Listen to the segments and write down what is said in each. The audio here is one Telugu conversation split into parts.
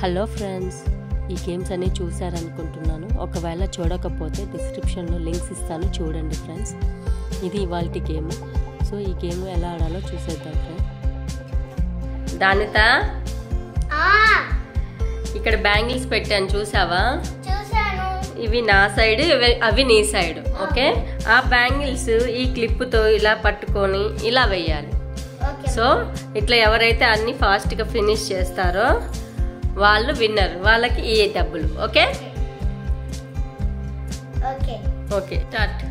హలో ఫ్రెండ్స్, ఈ గేమ్స్ అన్నీ చూసారనుకుంటున్నాను. ఒకవేళ చూడకపోతే డిస్క్రిప్షన్లో లింక్స్ ఇస్తాను, చూడండి ఫ్రెండ్స్. ఇది ఇవాల్టి గేమ్. సో ఈ గేమ్ ఎలా ఆడాలో చూసేద్దాం ఫ్రెండ్స్. దానిత ఇక్కడ బ్యాంగిల్స్ పెట్టాను, చూసావా? ఇవి నా సైడ్, అవి నీ సైడ్. ఓకే, ఆ బ్యాంగిల్స్ ఈ క్లిప్తో ఇలా పట్టుకొని ఇలా వేయాలి. సో ఇట్లా ఎవరైతే అన్ని ఫాస్ట్గా ఫినిష్ చేస్తారో వాళ్ళు విన్నర్, వాళ్ళకి ఈ డబ్బులు. Okay okay start.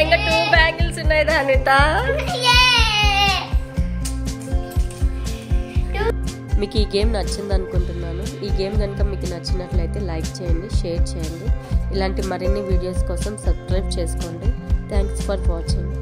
ఇంకా 2 బ్యాంగిల్స్ ఉన్నాయి దానిత. మీకు ఈ గేమ్ నచ్చింది అనుకుంటున్నాను. ఈ గేమ్ కనుక మీకు నచ్చినట్లయితే లైక్ చేయండి, షేర్ చేయండి. ఇలాంటి మరిన్ని వీడియోస్ కోసం సబ్స్క్రైబ్ చేసుకోండి. Thanks for watching.